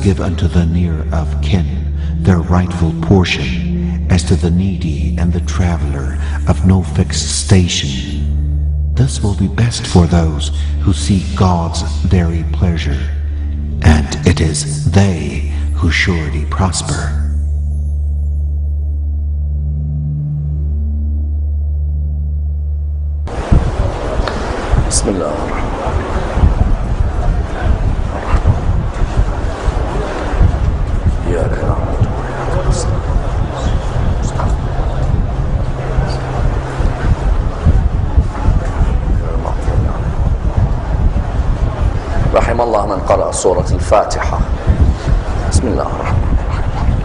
give unto the near of kin their rightful portion, as to the needy and the traveler of no fixed station. This will be best for those who seek God's very pleasure, and it is they who surely prosper. Bismillah. رحم الله من قرأ سورة الفاتحة. بسم الله الرحمن الرحيم.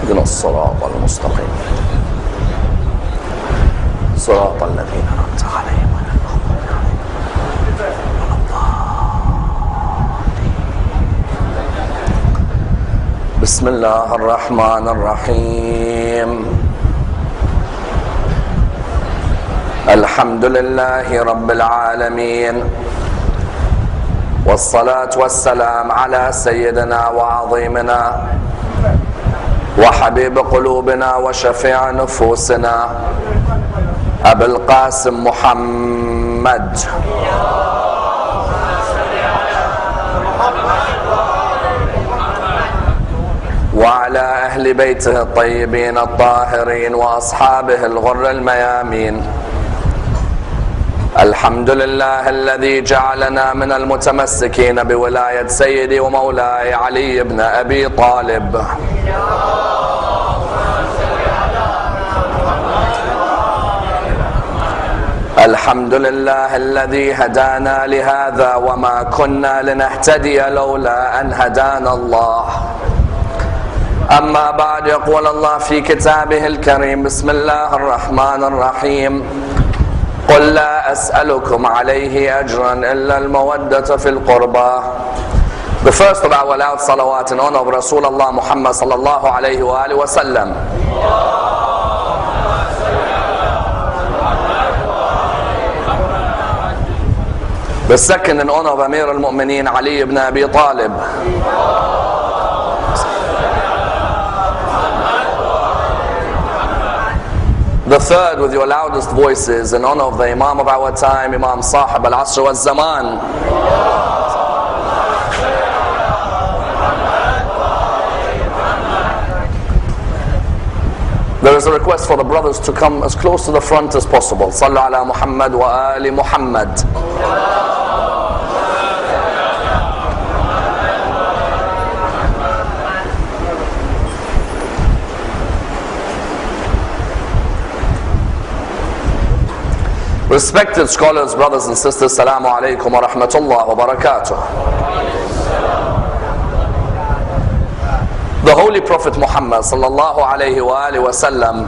اهدنا الصراط المستقيم صراط الذين أنعمت عليهم غير المغضوب عليهم ولا الضالين. بسم الله الرحمن الرحيم. الحمد لله رب العالمين، والصلاة والسلام على سيدنا وعظيمنا وحبيب قلوبنا وشفيع نفوسنا أبي القاسم محمد وعلى أهل بيته الطيبين الطاهرين وأصحابه الغر الميامين. الحمد لله الذي جعلنا من المتمسكين بولاية سيدي ومولاي علي بن أبي طالب. الحمد لله الذي هدانا لهذا وما كنا لنهتدي لولا أن هدانا الله. أما بعد، يقول الله في كتابه الكريم: بسم الله الرحمن الرحيم. قل لا أسألكم عليه أجرا إلا المودة في القربى. The first of our loud salawat in honor of Rasulullah Muhammad sallallahu alayhi wa alihi wa sallam. The second in honor of Amir al-Mu'mineen Ali ibn Abi Talib. The third with your loudest voices in honor of the Imam of our time, Imam Sahib al-Asr wal-Zaman. There is a request for the brothers to come as close to the front as possible. Sallu ala Muhammad wa ali Muhammad. Respected scholars, brothers and sisters, Assalamu alaikum wa rahmatullah wa barakatuh. The Holy Prophet Muhammad sallallahu alayhi wa alihi wa sallam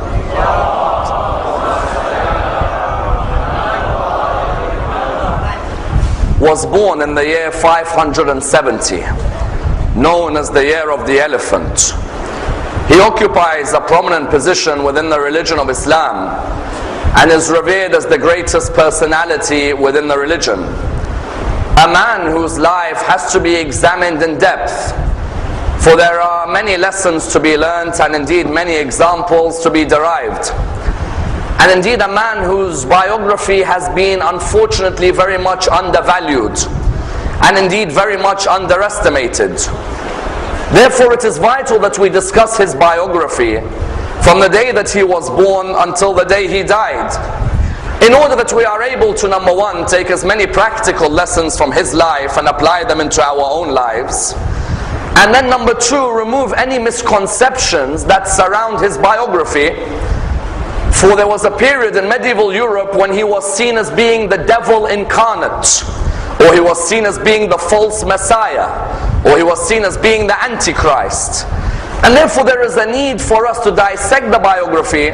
was born in the year 570, known as the year of the elephant. He occupies a prominent position within the religion of Islam and is revered as the greatest personality within the religion. A man whose life has to be examined in depth, for there are many lessons to be learnt and indeed many examples to be derived. And indeed a man whose biography has been unfortunately very much undervalued and indeed very much underestimated. Therefore it is vital that we discuss his biography from the day that he was born until the day he died, in order that we are able to, number one, take as many practical lessons from his life and apply them into our own lives, and then number two, remove any misconceptions that surround his biography. For there was a period in medieval Europe when he was seen as being the devil incarnate, or he was seen as being the false Messiah, or he was seen as being the Antichrist. And therefore there is a need for us to dissect the biography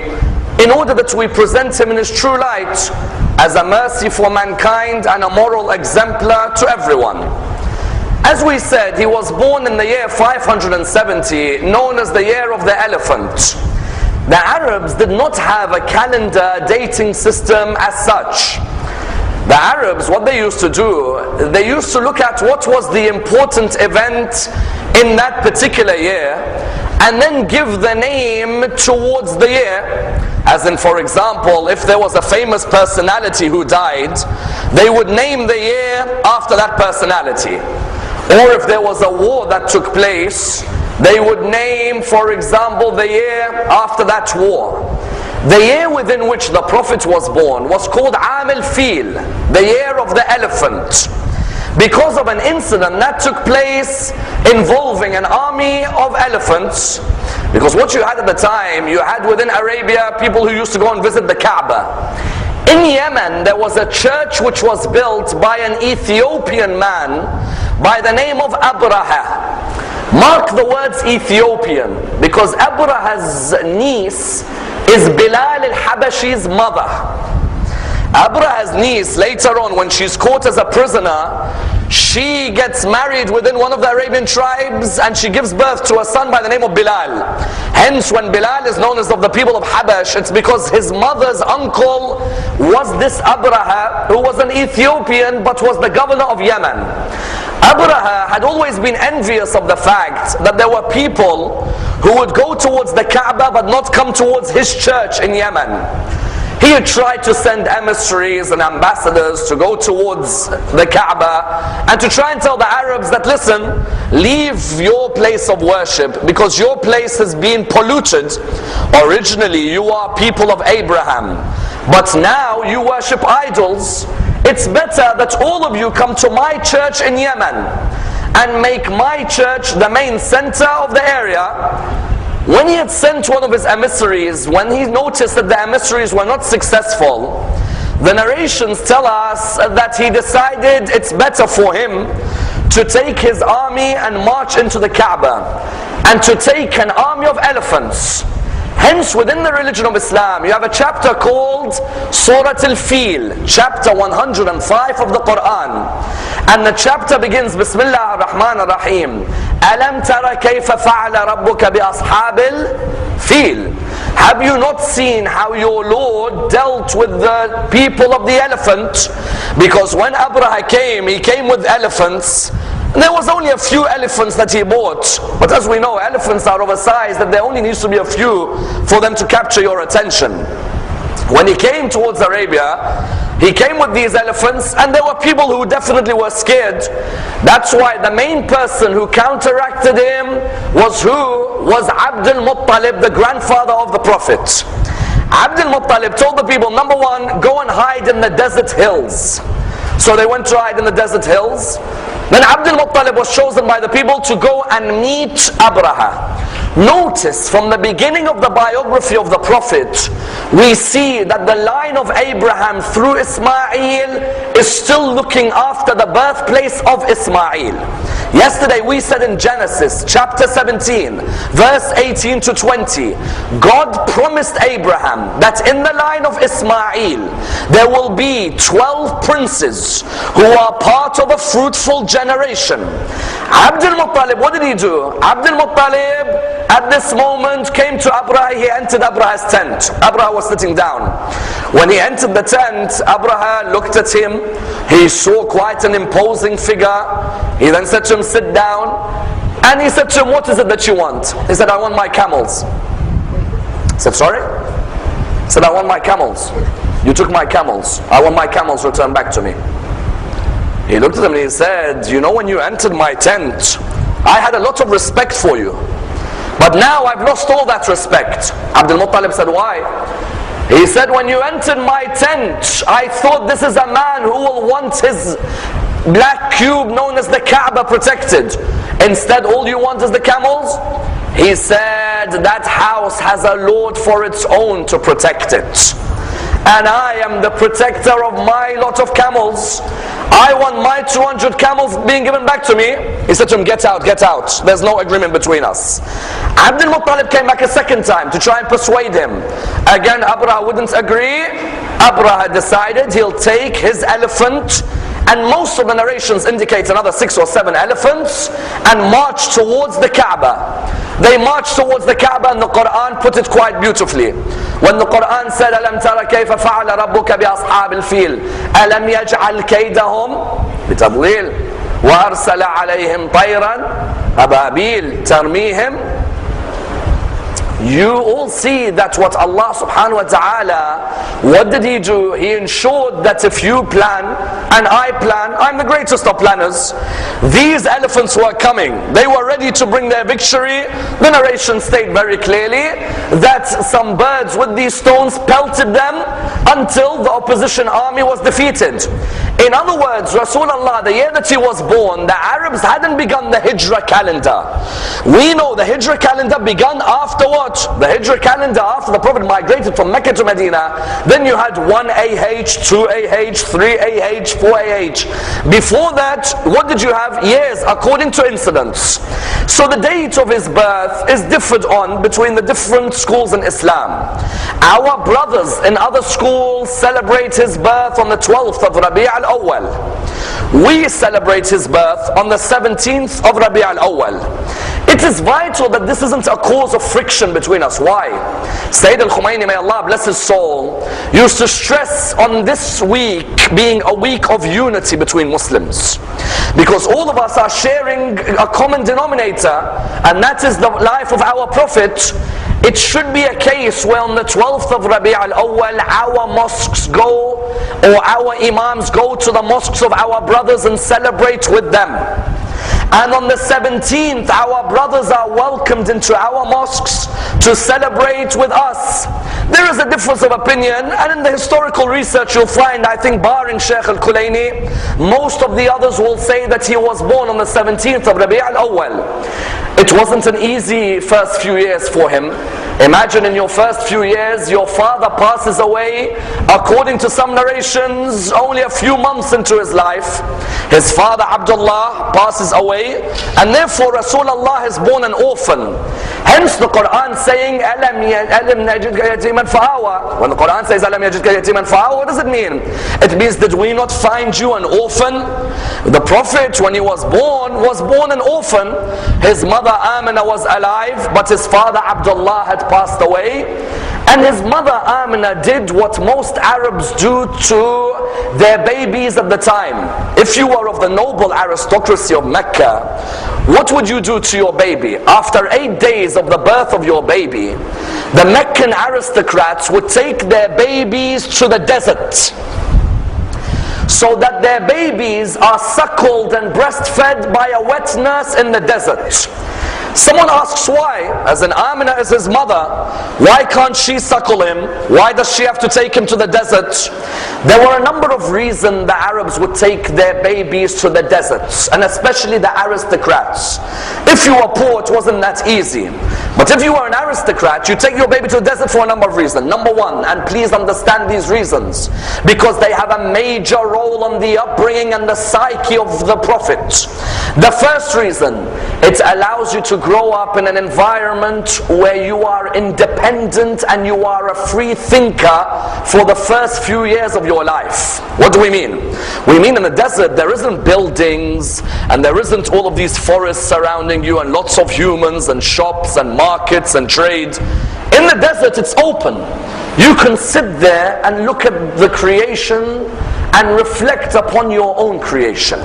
in order that we present him in his true light as a mercy for mankind and a moral exemplar to everyone. As we said, he was born in the year 570, known as the year of the elephant. The Arabs did not have a calendar dating system as such. The Arabs, what they used to do, they used to look at what was the important event in that particular year, and then give the name towards the year. As in, for example, if there was a famous personality who died, they would name the year after that personality. Or if there was a war that took place, they would name, for example, the year after that war. The year within which the Prophet was born was called Aam al-Fil, the year of the elephant, because of an incident that took place involving an army of elephants. Because what you had at the time, you had within Arabia people who used to go and visit the Kaaba. In Yemen, there was a church which was built by an Ethiopian man by the name of Abraha. Mark the words Ethiopian, because Abraha's niece is Bilal al-Habashi's mother. Abraha's niece, later on when she's caught as a prisoner, she gets married within one of the Arabian tribes and she gives birth to a son by the name of Bilal. Hence, when Bilal is known as of the people of Habash, it's because his mother's uncle was this Abraha, who was an Ethiopian but was the governor of Yemen. Abraha had always been envious of the fact that there were people who would go towards the Kaaba but not come towards his church in Yemen. He had tried to send emissaries and ambassadors to go towards the Kaaba and to try and tell the Arabs that, listen, leave your place of worship because your place has been polluted. Originally you are people of Abraham, but now you worship idols. It's better that all of you come to my church in Yemen and make my church the main center of the area. When he had sent one of his emissaries, when he noticed that the emissaries were not successful, the narrations tell us that he decided it's better for him to take his army and march into the Kaaba and to take an army of elephants. Hence, within the religion of Islam, you have a chapter called Surah Al-Fil, chapter 105 of the Quran. And the chapter begins, Bismillah ar-Rahman ar-Rahim. Alam tara kayfa fa'ala rabbuka bi ashabil fil. Have you not seen how your Lord dealt with the people of the elephant? Because when Abraha came, he came with elephants. There was only a few elephants that he bought. But as we know, elephants are oversized, that there only needs to be a few for them to capture your attention. When he came towards Arabia, he came with these elephants, and there were people who definitely were scared. That's why the main person who counteracted him was who? Was Abdul Muttalib, the grandfather of the Prophet. Abdul Muttalib told the people, number one, go and hide in the desert hills. So they went to hide in the desert hills. Then Abdul Muttalib was chosen by the people to go and meet Abraha. Notice from the beginning of the biography of the Prophet, we see that the line of Abraham through Ismail is still looking after the birthplace of Ismail. Yesterday we said in Genesis chapter 17 verse 18 to 20, God promised Abraham that in the line of Ismail there will be 12 princes who are part of a fruitful generation. Abdul Muttalib, what did he do? Abdul Muttalib at this moment came to Abraha. He entered Abraha's tent. Abraha was sitting down. When he entered the tent, Abraha looked at him. He saw quite an imposing figure. He then said to him, sit down. And he said to him, what is it that you want? He said, I want my camels. He said, sorry? He said, I want my camels. You took my camels. I want my camels returned back to me. He looked at him and he said, you know, when you entered my tent, I had a lot of respect for you. But now I've lost all that respect. Abdul Muttalib said, why? He said, when you entered my tent, I thought this is a man who will want his black cube known as the Kaaba protected. Instead, all you want is the camels? He said, that house has a Lord for its own to protect it. And I am the protector of my lot of camels. I want my 200 camels being given back to me. He said to him, get out, get out. There's no agreement between us. Abdul Muttalib came back a second time to try and persuade him. Again, Abraha wouldn't agree. Abraha decided he'll take his elephant, and most of the narrations indicate another 6 or 7 elephants, and march towards the Kaaba. They marched towards the Kaaba, and the Quran put it quite beautifully. When the Quran said, أَلَمْ تَرَ كَيْفَ فَعَلَ رَبُّكَ بِأَصْحَابِ الْفِيلِ أَلَمْ يَجْعَلْ كَيْدَهُمْ بِتَضْلِيلٍ وَأَرْسَلَ عَلَيْهِمْ طَيْرًا أَبَابِيلَ تَرْمِيهِمْ. You all see that what Allah subhanahu wa ta'ala, what did He do? He ensured that if you plan and I plan, I'm the greatest of planners. These elephants were coming. They were ready to bring their victory. The narration stated very clearly that some birds with these stones pelted them until the opposition army was defeated. In other words, Rasulullah, the year that he was born, the Arabs hadn't begun the Hijrah calendar. We know the Hijrah calendar began after what? The Hijrah calendar after the Prophet migrated from Mecca to Medina. Then you had 1AH, 2AH, 3AH, 4AH. Before that, what did you have? Years, according to incidents. So the date of his birth is differed on between the different schools in Islam. Our brothers in other schools celebrate his birth on the 12th of Rabi' al-Awwal. We celebrate his birth on the 17th of Rabi' al-Awwal. It is vital that this isn't a cause of friction between us. Why? Sayyid al-Khumaini, may Allah bless his soul, used to stress on this week being a week of unity between Muslims. Because all of us are sharing a common denominator, and that is the life of our Prophet. It should be a case where on the 12th of Rabi' al-Awwal, our mosques go, or our imams go to the mosques of our brothers and celebrate with them. And on the 17th, our brothers are welcomed into our mosques to celebrate with us. There is a difference of opinion, and in the historical research you'll find, I think barring Shaykh al-Kulaini, most of the others will say that he was born on the 17th of Rabi' al-Awwal. It wasn't an easy first few years for him. Imagine in your first few years, your father passes away, according to some narrations, only a few months into his life. His father Abdullah passes away, and therefore Rasulullah is born an orphan. Hence the Quran saying, أَلَمْ يَجِدْكَ يَتِيمًا فَآوَى. When the Quran says, أَلَمْ يَجِدْكَ يَتِيمًا فَآوَى, what does it mean? It means, did we not find you an orphan? The Prophet, when he was born an orphan. His mother Amina was alive, but his father Abdullah had passed away. And his mother Amina did what most Arabs do to their babies at the time. If you were of the noble aristocracy of Mecca, what would you do to your baby? After 8 days of the birth of your baby, the Meccan aristocrats would take their babies to the desert, so that their babies are suckled and breastfed by a wet nurse in the desert. Someone asks why, as in Amina is his mother, why can't she suckle him? Why does she have to take him to the desert? There were a number of reasons the Arabs would take their babies to the deserts, and especially the aristocrats. If you were poor, it wasn't that easy. But if you were an aristocrat, you take your baby to the desert for a number of reasons. Number one, and please understand these reasons, because they have a major role on the upbringing and the psyche of the Prophet. The first reason, it allows you to grow up in an environment where you are independent and you are a free thinker for the first few years of your life. What do we mean? We mean in the desert there isn't buildings and there isn't all of these forests surrounding you and lots of humans and shops and markets and trade. In the desert it's open. You can sit there and look at the creation and reflect upon your own creation.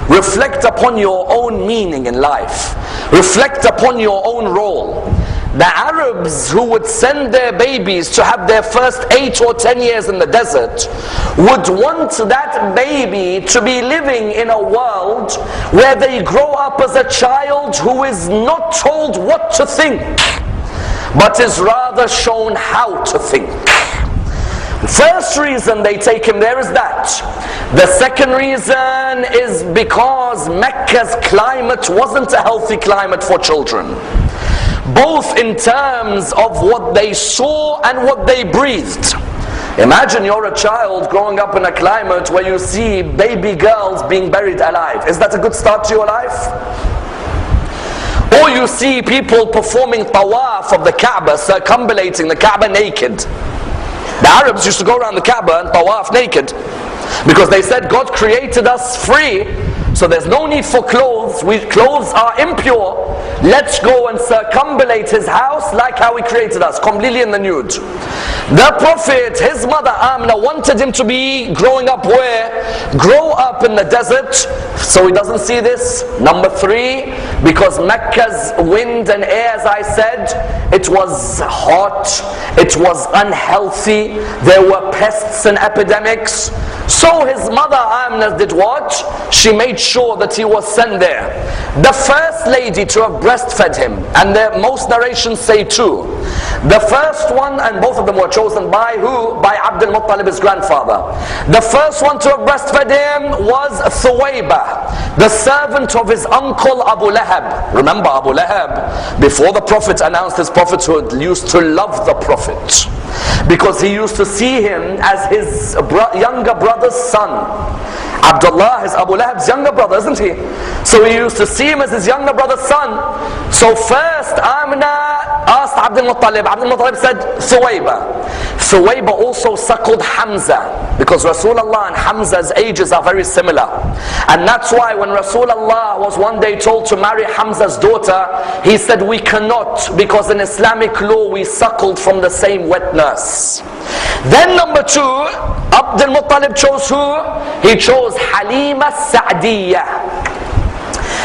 Reflect upon your own meaning in life. Reflect upon your own role. The Arabs who would send their babies to have their first 8 or 10 years in the desert would want that baby to be living in a world where they grow up as a child who is not told what to think, but is rather shown how to think. The first reason they take him there is that. The second reason is because Mecca's climate wasn't a healthy climate for children, both in terms of what they saw and what they breathed. Imagine you're a child growing up in a climate where you see baby girls being buried alive. Is that a good start to your life? Or you see people performing tawaf of the Kaaba, circumambulating the Kaaba naked. The Arabs used to go around the Kaaba and tawaf naked, because they said God created us free, so so there's no need for clothes. Clothes are impure. Let's go and circumambulate his house like how he created us, completely in the nude. The Prophet, his mother Amna, wanted him to be growing up where? Grow up in the desert, so he doesn't see this. Number 3, because Mecca's wind and air, as I said, it was hot, it was unhealthy, there were pests and epidemics. So his mother Amna did what? She made sure that he was sent there. The first lady to have breastfed him, and most narrations say 2. The first one, and both of them were chosen by who? By Abdul Muttalib, his grandfather. The first one to have breastfed him was Thuwayba, the servant of his uncle Abu Lahab. Remember Abu Lahab, before the Prophet announced his prophethood, used to love the Prophet, because he used to see him as his younger brother's son. Abdullah is Abu Lahab's younger brother, isn't he? So he used to see him as his younger brother's son. So first Amna asked Abdul Muttalib. Abdul Muttalib said Thuwayba. Thuwayba also suckled Hamza, because Rasulullah and Hamza's ages are very similar. And that's why when Rasulullah was one day told to marry Hamza's daughter, he said, we cannot, because in Islamic law we suckled from the same wet nurse. Then number 2, Abdul Muttalib chose who? He chose Halima Sa'diyah.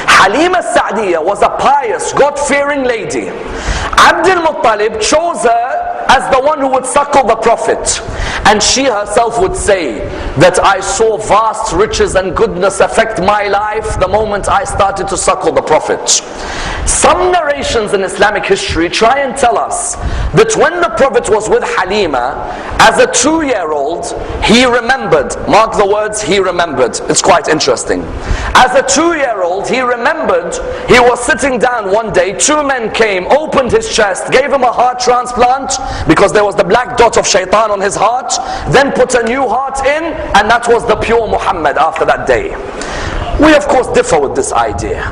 Halima Sa'diyah was a pious, God-fearing lady. Abdul Muttalib chose her as the one who would suckle the Prophet. And she herself would say that I saw vast riches and goodness affect my life the moment I started to suckle the Prophet. Some narrations in Islamic history try and tell us that when the Prophet was with Halima, as a 2-year-old, he remembered. Mark the words, he remembered. It's quite interesting. As a 2-year-old, he remembered he was sitting down one day, 2 men came, opened his chest, gave him a heart transplant, because there was the black dot of shaitan on his heart, then put a new heart in, and that was the pure Muhammad after that day. We of course differ with this idea.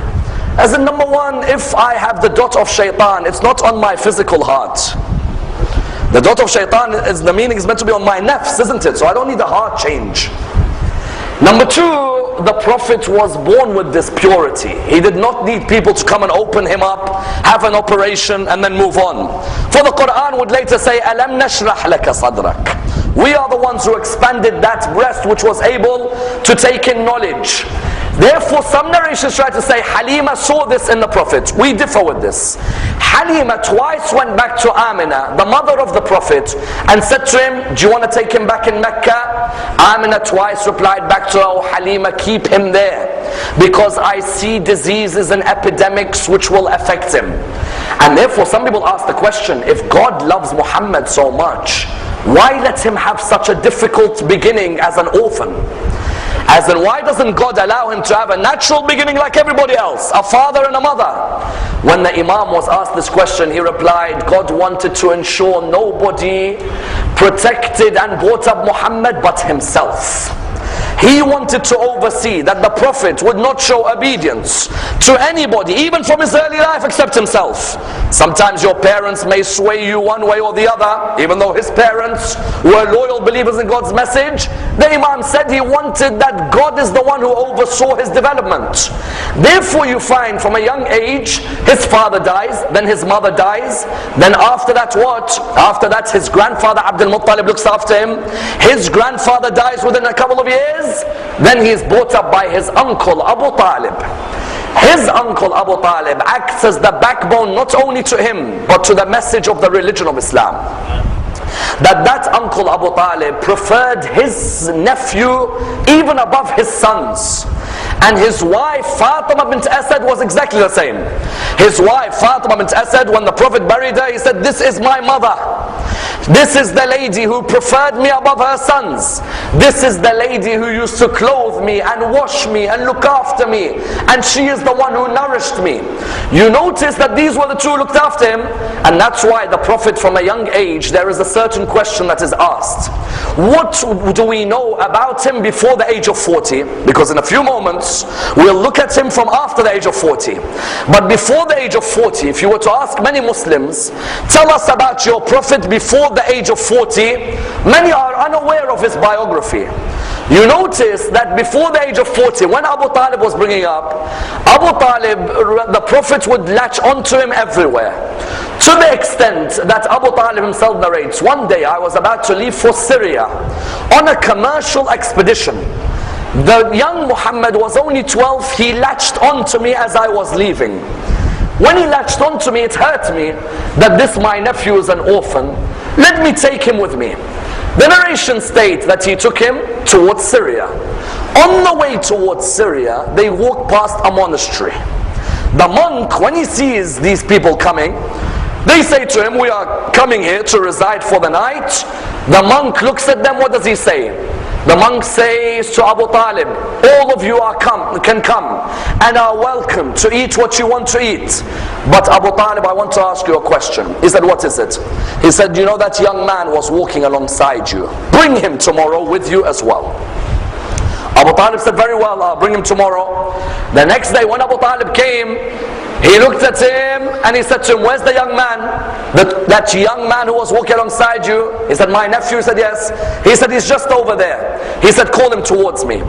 As in, number 1, if I have the dot of shaitan, it's not on my physical heart. The dot of shaitan, is the meaning is meant to be on my nafs, isn't it? So I don't need a heart change. Number 2, the Prophet was born with this purity. He did not need people to come and open him up, have an operation, and then move on. For the Quran would later say, Alam nashrah laka sadrak. We are the ones who expanded that breast which was able to take in knowledge. Therefore, some narrations try to say Halima saw this in the Prophet. We differ with this. Halima twice went back to Amina, the mother of the Prophet, and said to him, do you want to take him back in Mecca? Amina twice replied back to her, oh Halima, keep him there, because I see diseases and epidemics which will affect him. And therefore some people ask the question, if God loves Muhammad so much, why let him have such a difficult beginning as an orphan? As in, why doesn't God allow him to have a natural beginning like everybody else, a father and a mother? When the Imam was asked this question, he replied, God wanted to ensure nobody protected and brought up Muhammad but himself. He wanted to oversee that the Prophet would not show obedience to anybody, even from his early life, except himself. Sometimes your parents may sway you one way or the other, even though his parents were loyal believers in God's message. The Imam said he wanted that God is the one who oversaw his development. Therefore you find from a young age, his father dies, then his mother dies, then after that what? After that his grandfather Abdul Muttalib looks after him, his grandfather dies within a couple of years, then he is brought up by his uncle Abu Talib. His uncle Abu Talib acts as the backbone not only to him, but to the message of the religion of Islam. That uncle Abu Talib preferred his nephew even above his sons. And his wife Fatima bint Asad was exactly the same. His wife Fatima bint Asad, when the Prophet buried her, he said, this is my mother. This is the lady who preferred me above her sons. This is the lady who used to clothe me and wash me and look after me. And she is the one who nourished me. You notice that these were the two who looked after him. And that's why the Prophet from a young age, there is a certain question that is asked. What do we know about him before the age of 40? Because in a few moments, we'll look at him from after the age of 40. But before the age of 40, if you were to ask many Muslims, tell us about your Prophet before the age of 40, many are unaware of his biography. You notice that before the age of 40, when Abu Talib was bringing up, Abu Talib, the Prophet would latch onto him everywhere. To the extent that Abu Talib himself narrates, one day I was about to leave for Syria on a commercial expedition. The young Muhammad was only 12, he latched onto me as I was leaving. When he latched onto me, it hurt me that this my nephew is an orphan. Let me take him with me. The narration states that he took him towards Syria. On the way towards Syria, they walked past a monastery. The monk, when he sees these people coming, they say to him, we are coming here to reside for the night. The monk looks at them, what does he say? The monk says to Abu Talib, all of you can come and are welcome to eat what you want to eat. But Abu Talib, I want to ask you a question. He said, what is it? He said, you know that young man was walking alongside you. Bring him tomorrow with you as well. Abu Talib said, very well, I'll bring him tomorrow. The next day when Abu Talib came, he looked at him and he said to him, where's the young man? That young man who was walking alongside you? He said, my nephew. He said, yes. He said, he's just over there. He said, call him towards me.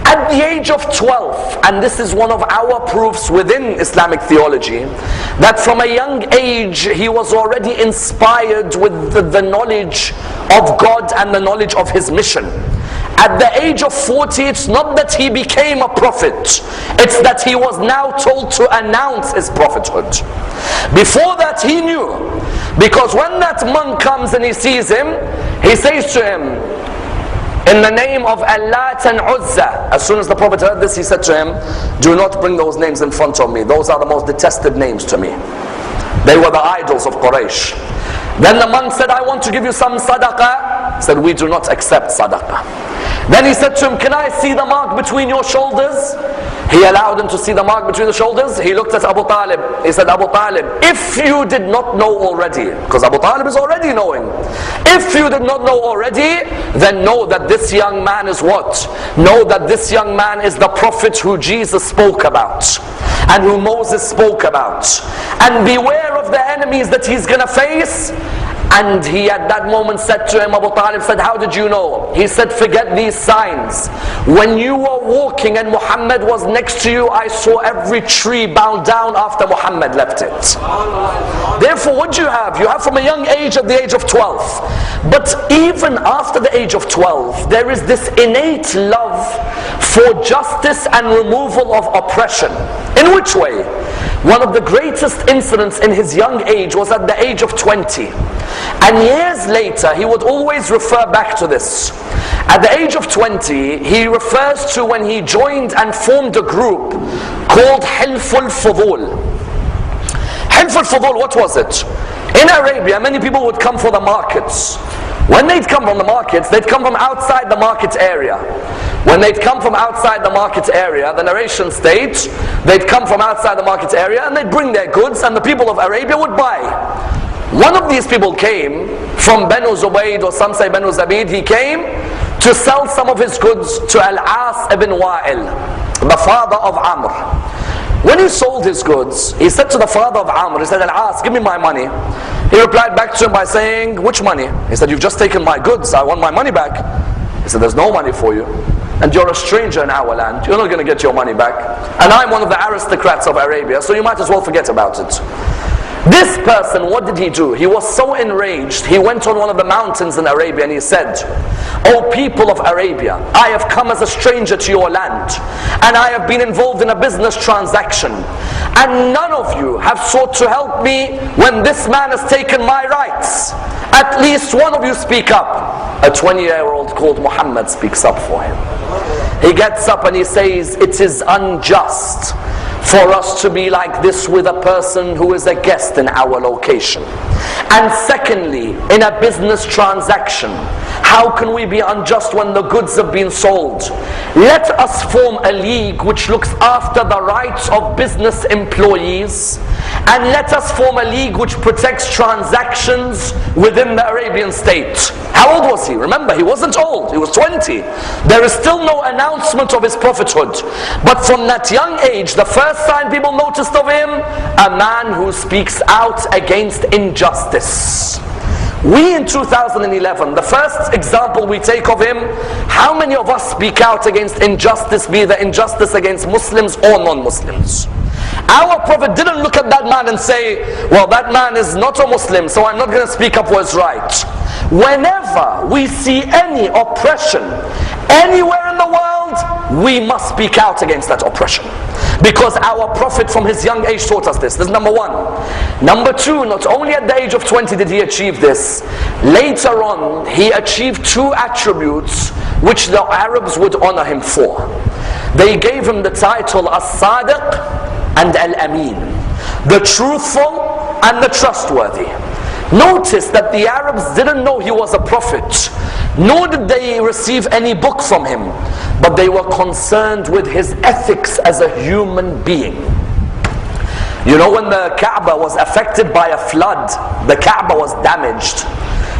At the age of 12, and this is one of our proofs within Islamic theology, that from a young age he was already inspired with the knowledge of God and the knowledge of his mission. At the age of 40, it's not that he became a prophet, it's that he was now told to announce his prophethood. Before that he knew, because when that monk comes and he sees him, he says to him, in the name of Allah and Uzza. As soon as the Prophet heard this, he said to him, do not bring those names in front of me. Those are the most detested names to me. They were the idols of Quraysh. Then the monk said, I want to give you some sadaqah. He said, we do not accept sadaqah. Then he said to him, can I see the mark between your shoulders? He allowed him to see the mark between the shoulders. He looked at Abu Talib. He said, Abu Talib, if you did not know already, because Abu Talib is already knowing, if you did not know already, then know that this young man is what? Know that this young man is the prophet who Jesus spoke about and who Moses spoke about. And beware of the enemies that he's going to face. And he at that moment said to him, Abu Talib said, how did you know? He said, forget these signs. When you were walking and Muhammad was next to you, I saw every tree bow down after Muhammad left it. Therefore, what do you have? You have from a young age at the age of 12. But even after the age of 12, there is this innate love for justice and removal of oppression. In which way? One of the greatest incidents in his young age was at the age of 20. And years later, he would always refer back to this. At the age of 20, he refers to when he joined and formed a group called Hilful Fudul. Hilful Fudul, what was it? In Arabia, many people would come for the markets. When they'd come from the markets, they'd come from outside the market area. When they'd come from outside the market area, the narration states, they'd come from outside the market area and they'd bring their goods and the people of Arabia would buy. One of these people came from Banu Zubayd, or some say Banu Zabid. He came to sell some of his goods to Al-As ibn Wa'il, the father of Ammar. When he sold his goods, he said to the father of Ammar, he said, Al-As, give me my money. He replied back to him by saying, which money? He said, you've just taken my goods, I want my money back. He said, there's no money for you. And you're a stranger in our land, you're not going to get your money back. And I'm one of the aristocrats of Arabia, so you might as well forget about it. This person, what did he do? He was so enraged, he went on one of the mountains in Arabia and he said, O people of Arabia, I have come as a stranger to your land, and I have been involved in a business transaction, and none of you have sought to help me when this man has taken my rights. At least one of you speak up. A 20-year-old called Muhammad speaks up for him. He gets up and he says, it is unjust for us to be like this with a person who is a guest in our location. And secondly, in a business transaction, how can we be unjust when the goods have been sold? Let us form a league which looks after the rights of business employees, and let us form a league which protects transactions within the Arabian state. How old was he? Remember, he wasn't old, he was 20. There is still no announcement of his prophethood. But from that young age, the first sign people noticed of him, a man who speaks out against injustice. We in 2011, the first example we take of him, how many of us speak out against injustice, be the injustice against Muslims or non-Muslims? Our Prophet didn't look at that man and say, well, that man is not a Muslim, so I'm not going to speak up what's right. Whenever we see any oppression anywhere in the world, we must speak out against that oppression. Because our Prophet from his young age taught us this. This is number one. Number two, not only at the age of 20 did he achieve this, later on he achieved two attributes which the Arabs would honor him for. They gave him the title As-Sadiq and Al-Amin, the truthful and the trustworthy. Notice that the Arabs didn't know he was a prophet, nor did they receive any book from him, but they were concerned with his ethics as a human being. You know, when the Kaaba was affected by a flood, the Kaaba was damaged.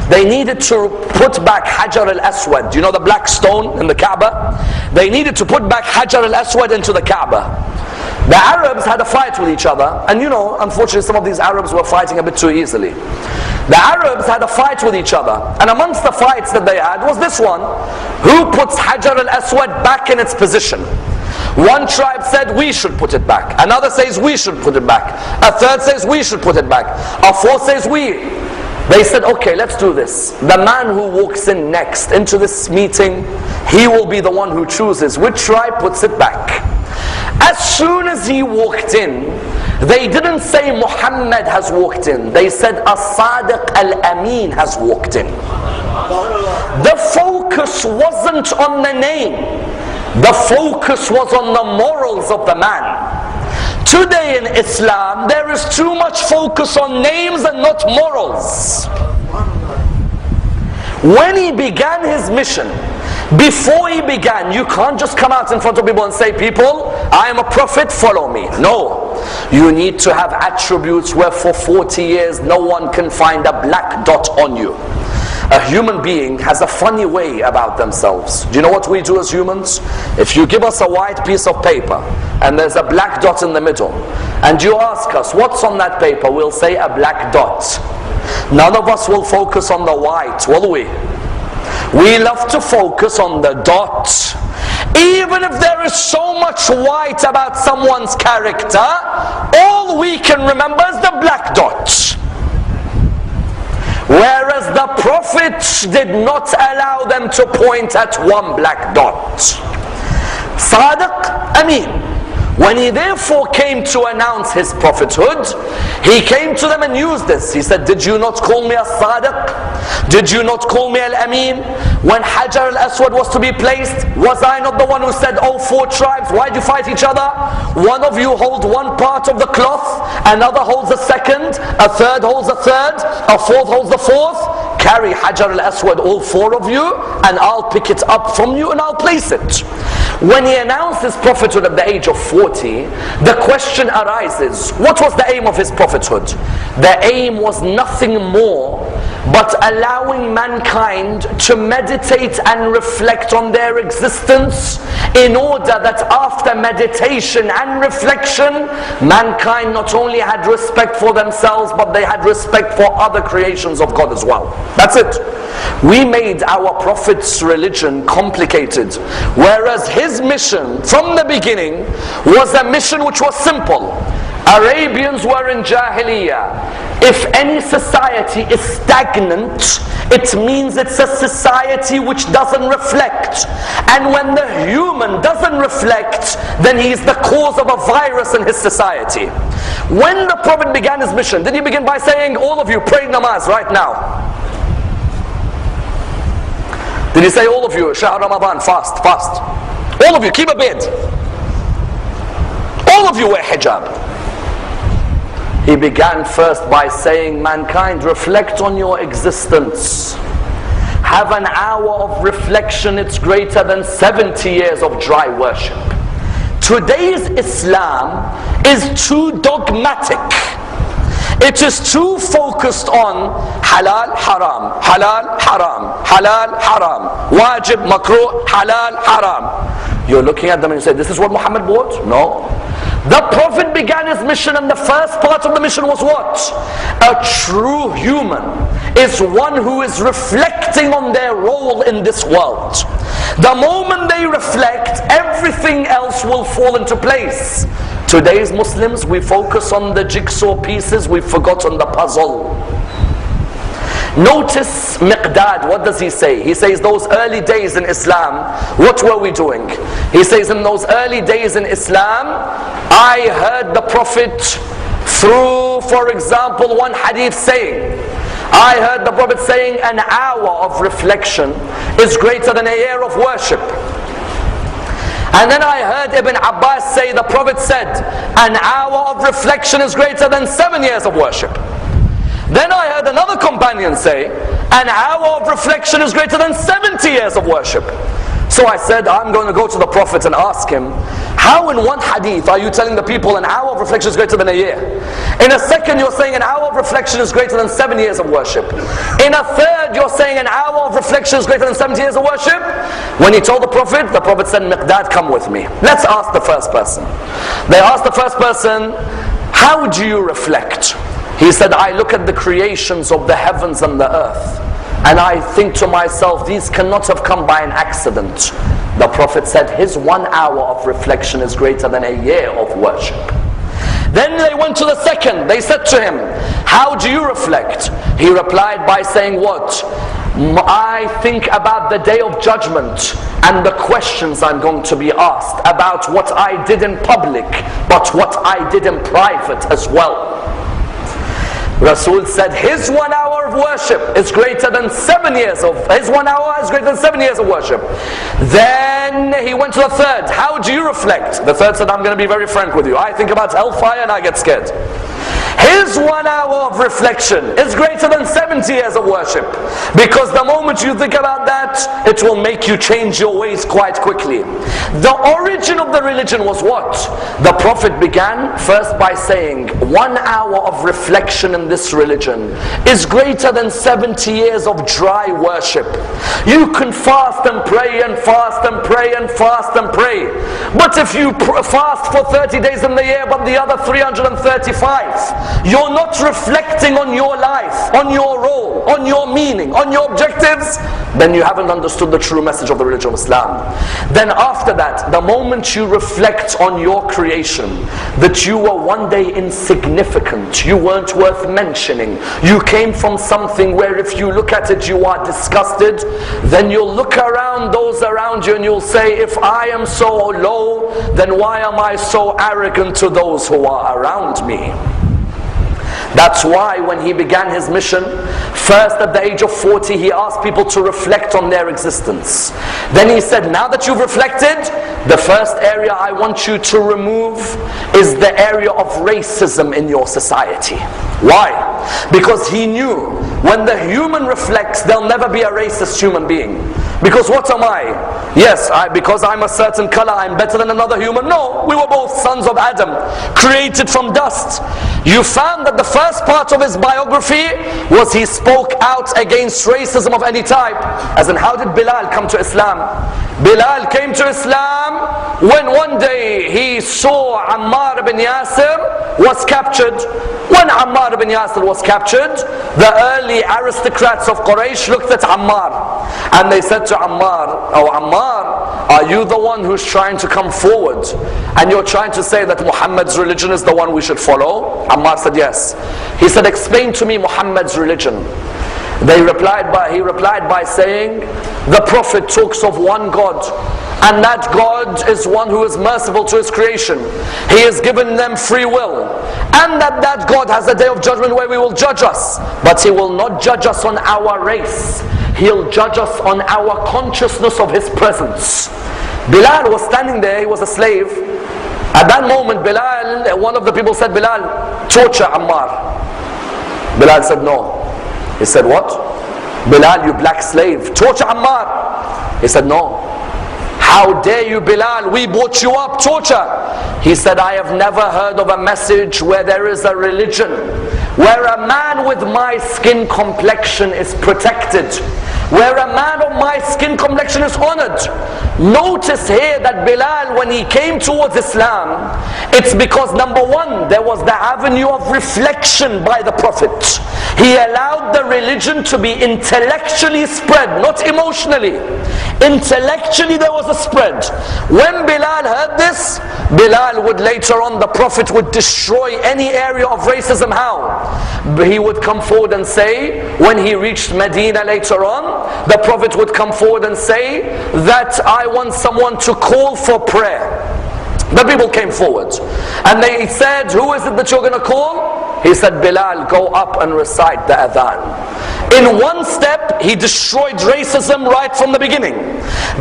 They needed to put back Hajar al-Aswad. You know the black stone in the Kaaba? They needed to put back Hajar al-Aswad into the Kaaba. The Arabs had a fight with each other, and you know, unfortunately some of these Arabs were fighting a bit too easily. The Arabs had a fight with each other, and amongst the fights that they had was this one: who puts Hajar al-Aswad back in its position? One tribe said we should put it back, another says we should put it back, a third says we should put it back, a fourth says we. They said, okay, let's do this. The man who walks in next into this meeting, he will be the one who chooses which tribe puts it back. As soon as he walked in, they didn't say Muhammad has walked in. They said As-Sadiq Al-Amin has walked in. The focus wasn't on the name. The focus was on the morals of the man. Today in Islam, there is too much focus on names and not morals. When he began his mission, before he began, you can't just come out in front of people and say, people, I am a prophet, follow me. No. You need to have attributes where for 40 years no one can find a black dot on you. A human being has a funny way about themselves. Do you know what we do as humans? If you give us a white piece of paper and there's a black dot in the middle, and you ask us, what's on that paper? We'll say a black dot. None of us will focus on the white, will we? We love to focus on the dot. Even if there is so much white about someone's character, all we can remember is the black dot. Whereas the Prophet did not allow them to point at one black dot. Sadiq, Amin. When he therefore came to announce his prophethood, he came to them and used this. He said, did you not call me As-Sadiq? Did you not call me Al-Amin? When Hajar al-Aswad was to be placed, was I not the one who said, oh, four tribes, why'd you fight each other? One of you holds one part of the cloth, another holds the second, a third holds the third, a fourth holds the fourth. Carry Hajar al-Aswad, all four of you, and I'll pick it up from you and I'll place it. When he announced his prophethood at the age of 40, the question arises, what was the aim of his prophethood? The aim was nothing more but allowing mankind to meditate and reflect on their existence, in order that after meditation and reflection, mankind not only had respect for themselves, but they had respect for other creations of God as well. That's it. We made our Prophet's religion complicated, whereas his mission from the beginning was a mission which was simple. Arabians were in Jahiliyyah. If any society is stagnant, it means it's a society which doesn't reflect. And when the human doesn't reflect, then he is the cause of a virus in his society. When the Prophet began his mission, did he begin by saying, all of you pray namaz right now? Did he say, all of you, Shahr Ramadan, fast, fast? All of you, keep a bed. All of you wear hijab. He began first by saying, mankind, reflect on your existence. Have an hour of reflection, it's greater than 70 years of dry worship. Today's Islam is too dogmatic. It is too focused on halal, haram, halal, haram, halal, haram, wajib, makruh, halal, haram. You're looking at them and you say, this is what Muhammad bought? No. The Prophet began his mission, and the first part of the mission was what? A true human is one who is reflecting on their role in this world. The moment they reflect, everything else will fall into place. Today's Muslims, we focus on the jigsaw pieces, we've forgotten the puzzle. Notice Miqdad, what does he say? He says those early days in Islam, what were we doing? He says in those early days in Islam, I heard the Prophet through, for example, one hadith saying, I heard the Prophet saying an hour of reflection is greater than a year of worship. And then I heard Ibn Abbas say, the Prophet said, an hour of reflection is greater than 7 years of worship. Then I heard another companion say, an hour of reflection is greater than 70 years of worship. So I said, I'm going to go to the Prophet and ask him, how in one hadith are you telling the people an hour of reflection is greater than a year? In a second you're saying an hour of reflection is greater than 7 years of worship. In a third you're saying an hour of reflection is greater than 70 years of worship. When he told the Prophet said, Miqdad, come with me. Let's ask the first person. They asked the first person, how do you reflect? He said, I look at the creations of the heavens and the earth, and I think to myself, these cannot have come by an accident. The Prophet said, his 1 hour of reflection is greater than a year of worship. Then they went to the second. They said to him, how do you reflect? He replied by saying what? I think about the day of judgment and the questions I'm going to be asked about what I did in public, but what I did in private as well. Rasul said his 1 hour of worship is greater than 7 years of, his 1 hour is greater than 7 years of worship. Then he went to the third. How do you reflect? The third said, I'm going to be very frank with you. I think about hellfire and I get scared. His 1 hour of reflection is greater than 70 years of worship. Because the moment you think about that, it will make you change your ways quite quickly. The origin of the religion was what? The Prophet began first by saying, 1 hour of reflection in this religion is greater than 70 years of dry worship. You can fast and pray and fast and pray and fast and pray. But if you fast for 30 days in the year, but the other 335, you're not reflecting on your life, on your role, on your meaning, on your objectives, then you haven't understood the true message of the religion of Islam. Then after that, the moment you reflect on your creation, that you were one day insignificant, you weren't worth mentioning, you came from something where if you look at it you are disgusted, then you'll look around those around you and you'll say, if I am so low, then why am I so arrogant to those who are around me? That's why when he began his mission, first at the age of 40 he asked people to reflect on their existence. Then he said, now that you've reflected, the first area I want you to remove is the area of racism in your society. Why? Because he knew when the human reflects, there'll never be a racist human being. Because what am I? Yes, because I'm a certain color, I'm better than another human. No, we were both sons of Adam, created from dust. You found that the first part of his biography was he spoke out against racism of any type. As in, how did Bilal come to Islam? Bilal came to Islam when one day he saw Ammar ibn Yasir was captured. When Ammar ibn Yasir was captured, the early aristocrats of Quraysh looked at Ammar and they said to Ammar, oh Ammar, are you the one who's trying to come forward and you're trying to say that Muhammad's religion is the one we should follow? Ammar said yes. He said, explain to me Muhammad's religion. He replied by saying, the Prophet talks of one God, and that God is one who is merciful to his creation. He has given them free will, and that God has a day of judgment where he will judge us, but he will not judge us on our race. He'll judge us on our consciousness of his presence. Bilal was standing there, he was a slave. At that moment, Bilal, one of the people said, Bilal, torture Ammar. Bilal said no. He said, what? Bilal, you black slave, torture Ammar. He said, no. How dare you, Bilal? We brought you up, torture. He said, I have never heard of a message where there is a religion where a man with my skin complexion is protected, where a man of my skin complexion is honored. Notice here that Bilal, when he came towards Islam, it's because number one, there was the avenue of reflection by the Prophet. He allowed the religion to be intellectually spread, not emotionally. Intellectually there was a spread. When Bilal heard this, Bilal would later on, the Prophet would destroy any area of racism. How? He would come forward and say, when he reached Medina later on, the Prophet would come forward and say that I want someone to call for prayer. The people came forward and they said, who is it that you're going to call? He said, Bilal, go up and recite the adhan. In one step, he destroyed racism right from the beginning.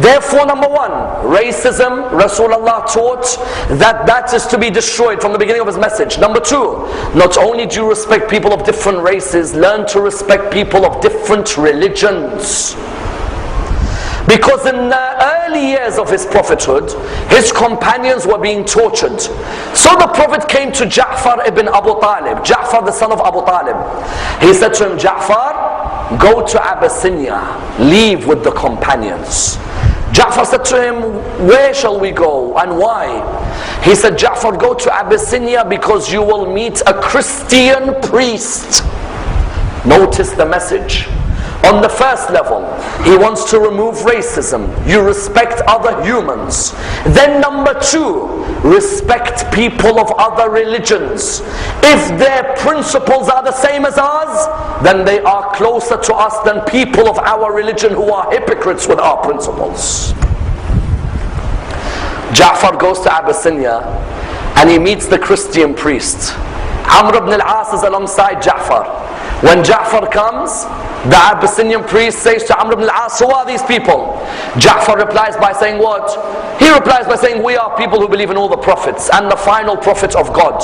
Therefore, number one, racism, Rasulullah taught that is to be destroyed from the beginning of his message. Number two, not only do you respect people of different races, learn to respect people of different religions. Because in the early years of his prophethood, his companions were being tortured. So the Prophet came to Ja'far ibn Abu Talib, Ja'far the son of Abu Talib. He said to him, Ja'far, go to Abyssinia, leave with the companions. Ja'far said to him, where shall we go and why? He said, Ja'far, go to Abyssinia because you will meet a Christian priest. Notice the message. On the first level, he wants to remove racism. You respect other humans. Then number two, respect people of other religions. If their principles are the same as ours, then they are closer to us than people of our religion who are hypocrites with our principles. Ja'far goes to Abyssinia and he meets the Christian priest. Ammar ibn al-As is alongside Ja'far. When Ja'far comes, the Abyssinian priest says to Ammar ibn al-As, who are these people? Ja'far replies by saying what? He replies by saying, we are people who believe in all the prophets and the final prophet of God,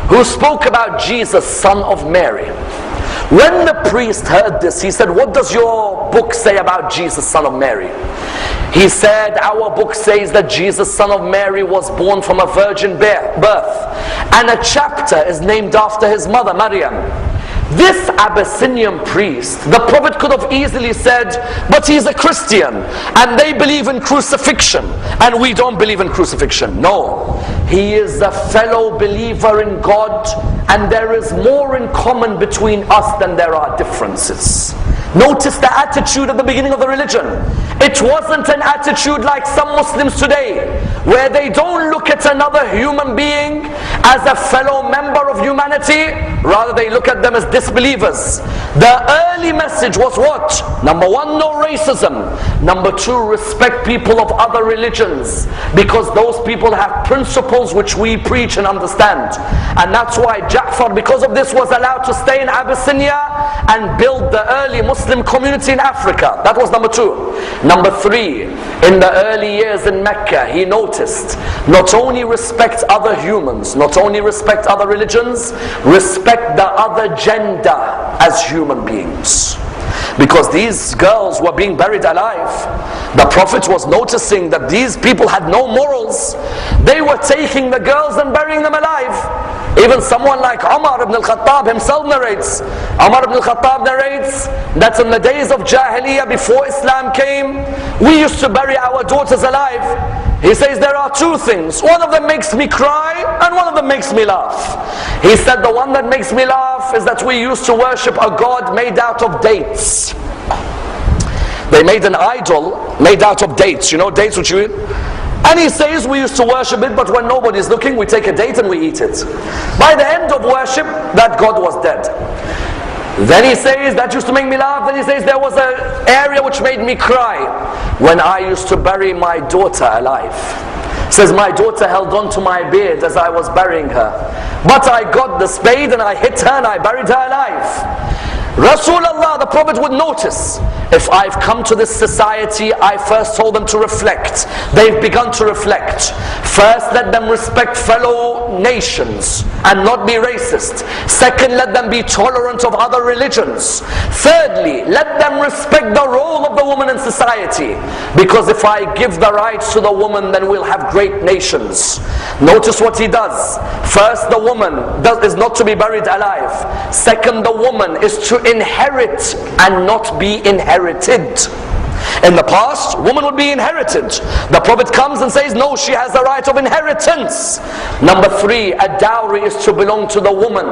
who spoke about Jesus, son of Mary. When the priest heard this, he said, what does your book say about Jesus, son of Mary? He said, our book says that Jesus, son of Mary, was born from a virgin birth, and a chapter is named after his mother, Maryam. This Abyssinian priest, the Prophet could have easily said, but he's a Christian and they believe in crucifixion and we don't believe in crucifixion. No, he is a fellow believer in God and there is more in common between us than there are differences. Notice the attitude at the beginning of the religion. It wasn't an attitude like some Muslims today, where they don't look at another human being as a fellow member of humanity, rather they look at them as disbelievers. The early message was what? Number one, no racism. Number two, respect people of other religions, because those people have principles which we preach and understand. And that's why Ja'far, because of this, was allowed to stay in Abyssinia and build the early Muslim community in Africa. That was number two. Number three, in the early years in Mecca, he noticed, not only respect other humans, not only respect other religions, respect the other gender as human beings. Because these girls were being buried alive. The Prophet was noticing that these people had no morals. They were taking the girls and burying them alive. Even someone like Ammar ibn al-Khattab himself narrates. Ammar ibn al-Khattab narrates that in the days of Jahiliyyah, before Islam came, we used to bury our daughters alive. He says there are two things. One of them makes me cry and one of them makes me laugh. He said the one that makes me laugh is that we used to worship a god made out of dates. They made an idol made out of dates. You know dates which you eat? And he says we used to worship it, but when nobody's looking, we take a date and we eat it. By the end of worship, that god was dead. Then he says, that used to make me laugh. Then he says, there was an area which made me cry when I used to bury my daughter alive. He says, my daughter held on to my beard as I was burying her. But I got the spade and I hit her and I buried her alive. Rasulullah, the Prophet, would notice, if I've come to this society, I first told them to reflect. They've begun to reflect. First, let them respect fellow promote nations and not be racist. Second, let them be tolerant of other religions. Thirdly, let them respect the role of the woman in society. Because if I give the rights to the woman, then we'll have great nations. Notice what he does. First, the woman is not to be buried alive. Second, the woman is to inherit and not be inherited. In the past, woman would be inherited. The Prophet comes and says, no, she has the right of inheritance. Number three, a dowry is to belong to the woman.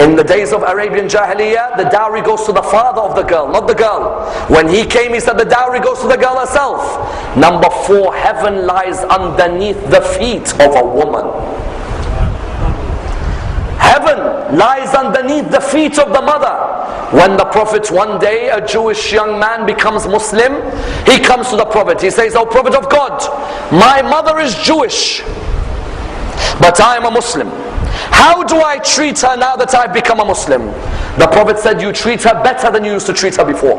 In the days of Arabian Jahiliyyah, the dowry goes to the father of the girl, not the girl. When he came, he said the dowry goes to the girl herself. Number four, heaven lies underneath the feet of a woman. Heaven lies underneath the feet of the mother. When the Prophet, one day, a Jewish young man becomes Muslim, he comes to the Prophet. He says, "O Prophet of God, my mother is Jewish, but I am a Muslim. How do I treat her now that I've become a Muslim?" The Prophet said, "You treat her better than you used to treat her before."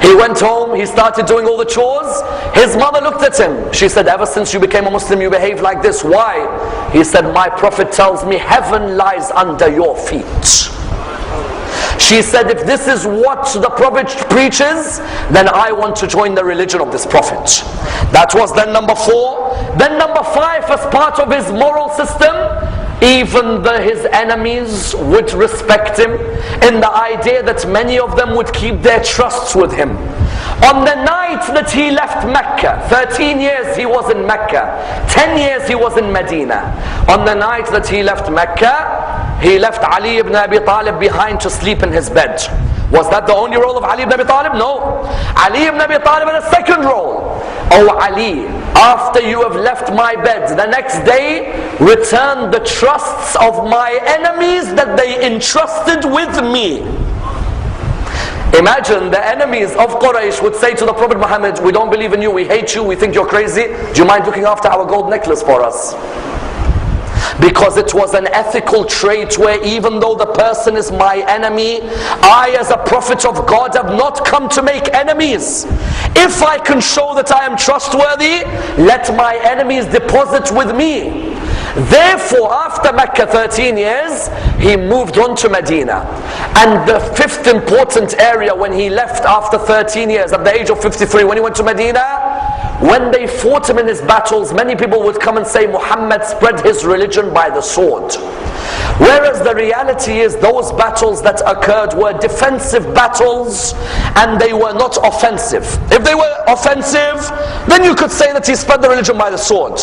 He went home, he started doing all the chores. His mother looked at him. She said, "Ever since you became a Muslim, you behave like this. Why?" He said, "My Prophet tells me heaven lies under your feet." She said, "If this is what the Prophet preaches, then I want to join the religion of this Prophet." That was then number four. Then number five, as part of his moral system, even his enemies would respect him, in the idea that many of them would keep their trusts with him. On the night that he left Mecca, 13 years he was in Mecca, 10 years he was in Medina. On the night that he left Mecca, he left Ali ibn Abi Talib behind to sleep in his bed. Was that the only role of Ali ibn Abi Talib? No. Ali ibn Abi Talib had a second role. "O Ali, after you have left my bed, the next day, return the trusts of my enemies that they entrusted with me." Imagine the enemies of Quraysh would say to the Prophet Muhammad, "We don't believe in you, we hate you, we think you're crazy. Do you mind looking after our gold necklace for us?" Because it was an ethical trait where even though the person is my enemy, I as a prophet of God have not come to make enemies. If I can show that I am trustworthy, let my enemies deposit with me. Therefore, after Mecca 13 years, he moved on to Medina. And the fifth important area when he left after 13 years, at the age of 53, when he went to Medina, when they fought him in his battles, many people would come and say, "Muhammad spread his religion by the sword." Whereas the reality is those battles that occurred were defensive battles and they were not offensive. If they were offensive, then you could say that he spread the religion by the sword.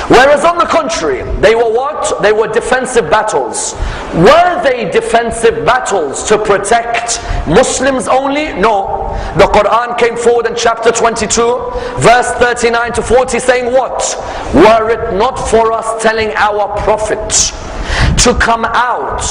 Whereas on the contrary, they were what? They were defensive battles. Were they defensive battles to protect Muslims only? No. The Quran came forward in chapter 22, verse 39 to 40, saying what? "Were it not for us telling our Prophet to come out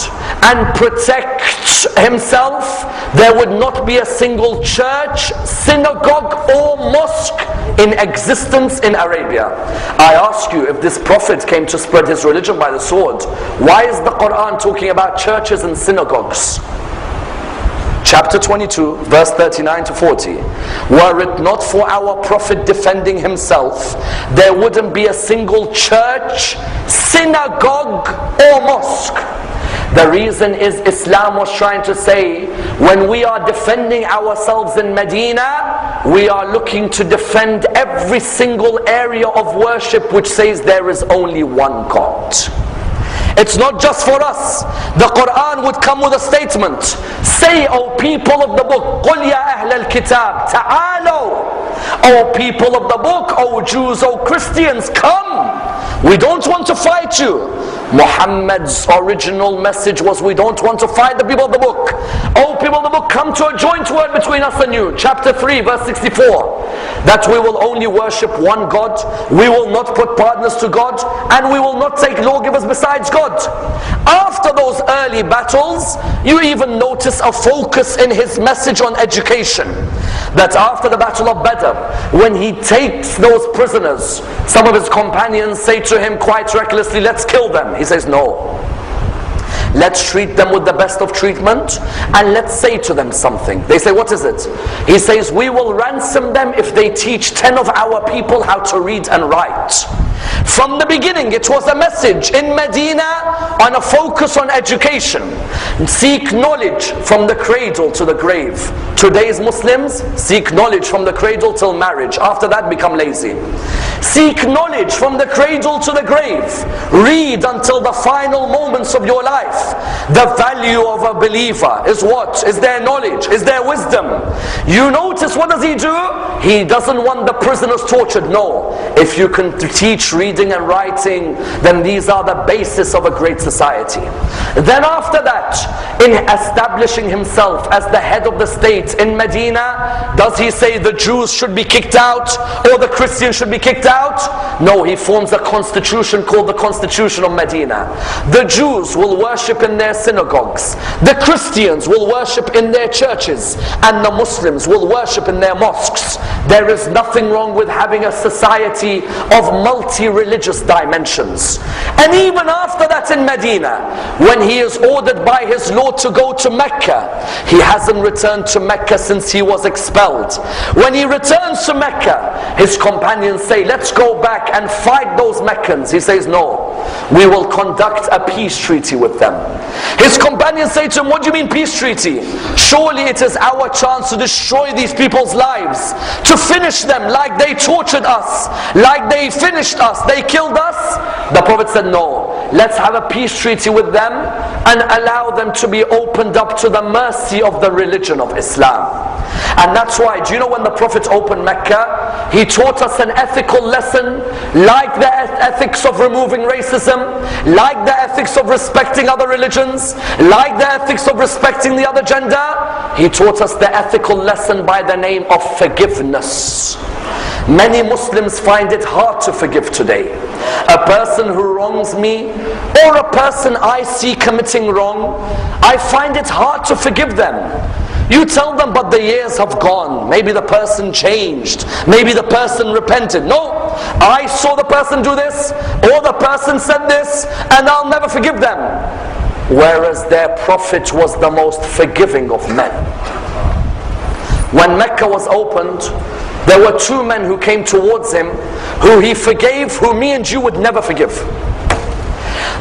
and protect himself, there would not be a single church, synagogue or mosque in existence in Arabia." I ask you, if this Prophet came to spread his religion by the sword, why is the Quran talking about churches and synagogues? Chapter 22, verse 39 to 40. "Were it not for our Prophet defending himself, there wouldn't be a single church, synagogue or mosque." The reason is Islam was trying to say, when we are defending ourselves in Medina, we are looking to defend every single area of worship which says there is only one God. It's not just for us. The Quran would come with a statement. "Say, O people of the book, قُلْ يَا أَهْلَ الْكِتَابِ تَعَالَوْا." O people of the book, O Jews, O Christians, come. We don't want to fight you. Muhammad's original message was, we don't want to fight the people of the book. O people of the book, come to a joint word between us and you. Chapter 3, verse 64. That we will only worship one God, we will not put partners to God, and we will not take lawgivers besides God. After those early battles, you even notice a focus in his message on education. That after the battle of Badr, when he takes those prisoners, some of his companions say to him quite recklessly, "Let's kill them." He says, "No. Let's treat them with the best of treatment and let's say to them something." They say, "What is it?" He says, "We will ransom them if they teach 10 of our people how to read and write." From the beginning, it was a message in Medina on a focus on education. Seek knowledge from the cradle to the grave. Today's Muslims seek knowledge from the cradle till marriage. After that, become lazy. Seek knowledge from the cradle to the grave. Read until the final moments of your life. The value of a believer is what? Is their knowledge, is their wisdom. You notice, what does he do? He doesn't want the prisoners tortured. No. If you can teach reading and writing, then these are the basis of a great society. Then after that, in establishing himself as the head of the state in Medina, does he say the Jews should be kicked out or the Christians should be kicked out? No, he forms a constitution called the Constitution of Medina. The Jews will worship in their synagogues, the Christians will worship in their churches, and the Muslims will worship in their mosques. There is nothing wrong with having a society of multi-religious dimensions. And even after that in Medina, when he is ordered by his Lord to go to Mecca, he hasn't returned to Mecca since he was expelled. When he returns to Mecca, his companions say, let's go back and fight those Meccans. He says, no, we will conduct a peace treaty with them. His companions say to him, what do you mean peace treaty? Surely it is our chance to destroy these people's lives, to finish them like they tortured us, like they finished us, they killed us. The Prophet said, no, let's have a peace treaty with them and allow them to be opened up to the mercy of the religion of Islam. And that's why, do you know when the Prophet opened Mecca, he taught us an ethical lesson, like the ethics of removing racism, like the ethics of respecting other religions, like the ethics of respecting the other gender. He taught us the ethical lesson by the name of forgiveness. Many Muslims find it hard to forgive today. A person who wrongs me, or a person I see committing wrong, I find it hard to forgive them. You tell them, but the years have gone. Maybe the person changed. Maybe the person repented. No, I saw the person do this, or the person said this, and I'll never forgive them. Whereas their Prophet was the most forgiving of men. When Mecca was opened, there were two men who came towards him, who he forgave, who me and you would never forgive.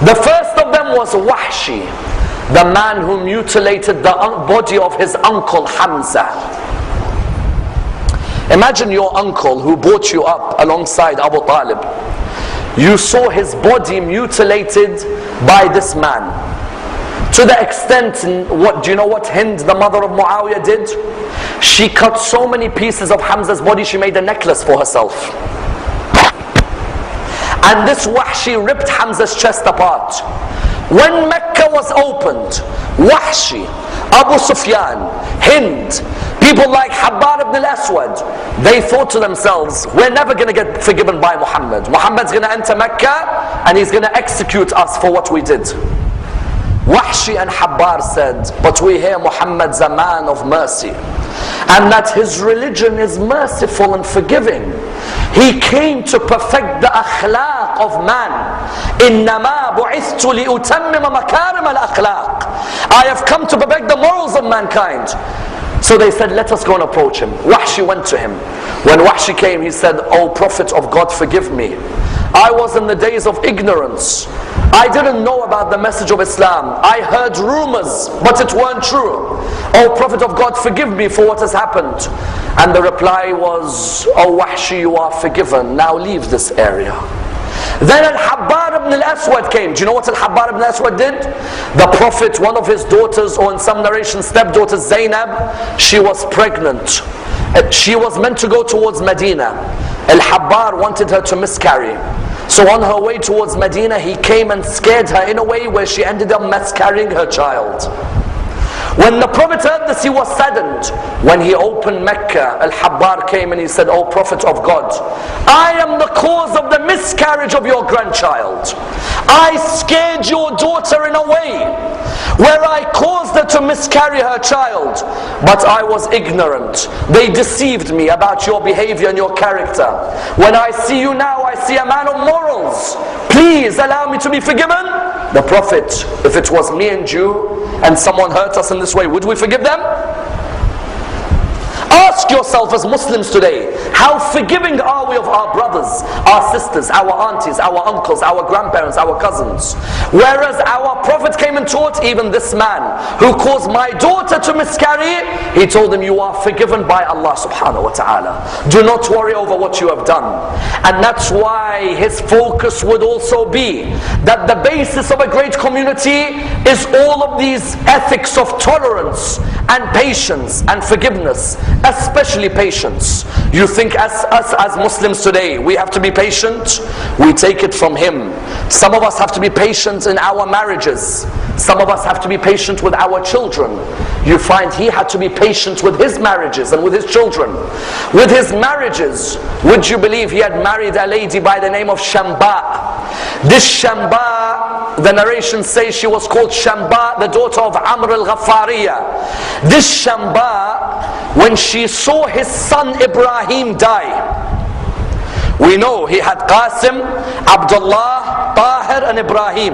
The first of them was Wahshi, the man who mutilated the body of his uncle Hamza. Imagine your uncle who brought you up alongside Abu Talib. You saw his body mutilated by this man. To the extent, do you know what Hind, the mother of Muawiyah, did? She cut so many pieces of Hamza's body, she made a necklace for herself. And this Wahshi ripped Hamza's chest apart. When Mecca was opened, Wahshi, Abu Sufyan, Hind, people like Ammar ibn al-Aswad, they thought to themselves, we're never going to get forgiven by Muhammad. Muhammad's going to enter Mecca and he's going to execute us for what we did. Wahshi and Ammar said, but we hear Muhammad's a man of mercy, and that his religion is merciful and forgiving. He came to perfect the akhlaq of man. إِنَّمَا بُعِثْتُ لِأُتَمِّمَ مَكَارِمَ الْأَخْلَاقِ. I have come to perfect the morals of mankind. So they said, let us go and approach him. Wahshi went to him. When Wahshi came, he said, O Prophet of God, forgive me. I was in the days of ignorance. I didn't know about the message of Islam. I heard rumors, but it weren't true. O Prophet of God, forgive me for what has happened. And the reply was, O Wahshi, you are forgiven. Now leave this area. Then Al-Ammar ibn al-Aswad came. Do you know what Al-Ammar ibn al-Aswad did? The Prophet, one of his daughters, or in some narrations stepdaughter Zainab, she was pregnant. She was meant to go towards Medina. Al-Ammar wanted her to miscarry. So on her way towards Medina, he came and scared her in a way where she ended up miscarrying her child. When the Prophet heard this, he was saddened. When he opened Mecca, Al-Ammar came and he said, O Prophet of God, I am the cause of the miscarriage of your grandchild. I scared your daughter in a way where I caused her to miscarry her child, but I was ignorant. They deceived me about your behavior and your character. When I see you now, I see a man of morals. Please allow me to be forgiven. The Prophet, if it was me and you, and someone hurt us in this way, would we forgive them? Ask ask yourself as Muslims today, how forgiving are we of our brothers, our sisters, our aunties, our uncles, our grandparents, our cousins? Whereas our Prophet came and taught even this man who caused my daughter to miscarry, he told him, you are forgiven by Allah subhanahu wa ta'ala. Do not worry over what you have done. And that's why his focus would also be that the basis of a great community is all of these ethics of tolerance and patience and forgiveness, especially patience. You think as Muslims today, we have to be patient? We take it from him. Some of us have to be patient in our marriages. Some of us have to be patient with our children. You find he had to be patient with his marriages and with his children. With his marriages, would you believe he had married a lady by the name of Shamba? This Shamba, the narration says she was called Shamba, the daughter of Ammar al-Ghaffariya. This Shamba, when she saw his son Ibrahim die, we know he had Qasim, Abdullah, Tahir and Ibrahim.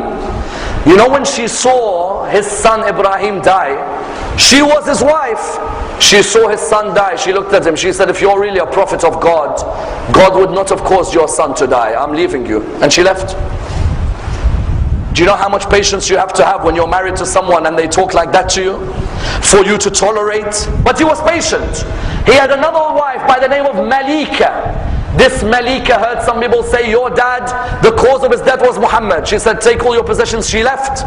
You know, when she saw his son Ibrahim die, she was his wife. She saw his son die. She looked at him. She said, if you're really a prophet of God, God would not have caused your son to die. I'm leaving you. And she left. Do you know how much patience you have to have when you're married to someone and they talk like that to you? For you to tolerate. But he was patient. He had another wife by the name of Malika. This Malika heard some people say, your dad, the cause of his death was Muhammad. She said, take all your possessions. She left.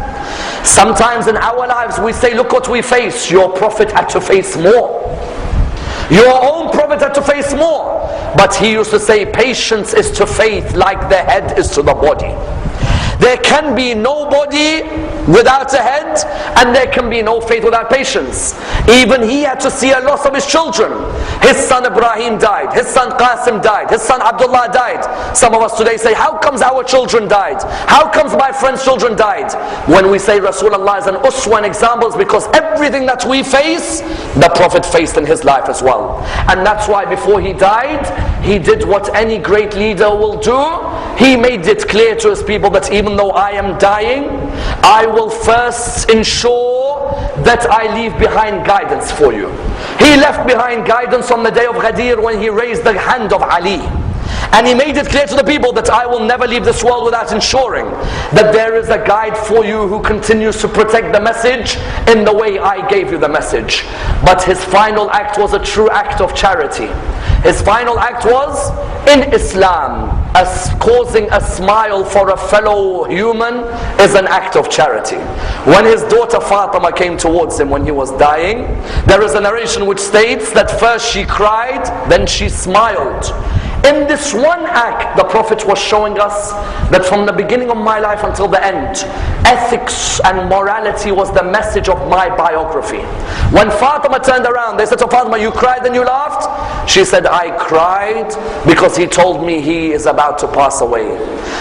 Sometimes in our lives we say, look what we face. Your prophet had to face more. Your own prophet had to face more. But he used to say, patience is to faith like the head is to the body. There can be no body without a head, and there can be no faith without patience. Even he had to see a loss of his children. His son Ibrahim died, his son Qasim died, his son Abdullah died. Some of us today say, how comes our children died? How comes my friend's children died? When we say Rasulullah is an uswa and examples, because everything that we face, the Prophet faced in his life as well. And that's why before he died, he did what any great leader will do. He made it clear to his people that even though I am dying, I will first ensure that I leave behind guidance for you. He left behind guidance on the day of Ghadir when he raised the hand of Ali. And he made it clear to the people that I will never leave this world without ensuring that there is a guide for you who continues to protect the message in the way I gave you the message. But his final act was a true act of charity. His final act was, in Islam, as causing a smile for a fellow human is an act of charity. When his daughter Fatima came towards him when he was dying, there is a narration which states that first she cried, then she smiled. In this one act, the Prophet was showing us that from the beginning of my life until the end, ethics and morality was the message of my biography. When Fatima turned around, they said to Fatima, you cried and you laughed? She said, I cried because he told me he is about to pass away.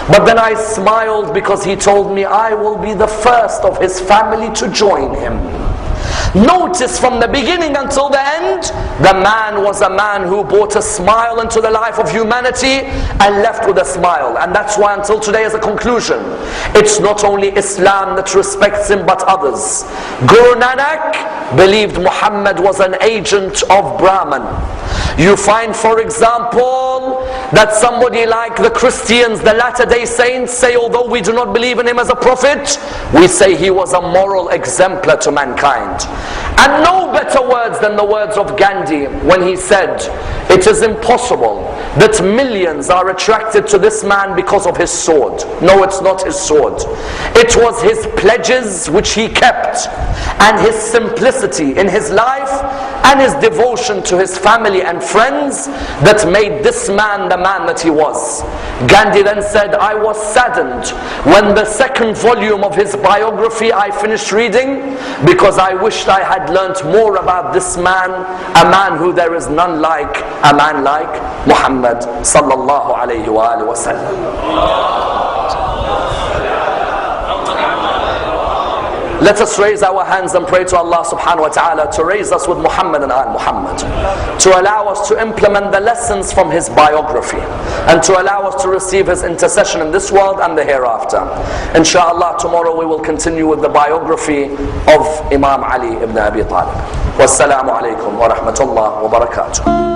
But then I smiled because he told me I will be the first of his family to join him. Notice from the beginning until the end, the man was a man who brought a smile into the life of humanity and left with a smile. And that's why until today, as a conclusion, it's not only Islam that respects him but others. Guru Nanak believed Muhammad was an agent of Brahman. You find, for example, that somebody like the Christians, the Latter-day Saints, say although we do not believe in him as a prophet, we say he was a moral exemplar to mankind. And no better words than the words of Gandhi when he said, it is impossible that millions are attracted to this man because of his sword. No, it's not his sword. It was his pledges which he kept, and his simplicity in his life, and his devotion to his family and friends that made this man the man that he was. Gandhi then said, I was saddened when the second volume of his biography I finished reading, because I wished I had learnt more about this man, a man who there is none like, a man like Muhammad sallallahu alayhi wa sallam. Let us raise our hands and pray to Allah subhanahu wa ta'ala to raise us with Muhammad and Al Muhammad, to allow us to implement the lessons from his biography, and to allow us to receive his intercession in this world and the hereafter. Inshallah, tomorrow we will continue with the biography of Imam Ali ibn Abi Talib. Wassalamu alaikum wa rahmatullah wa barakatuh.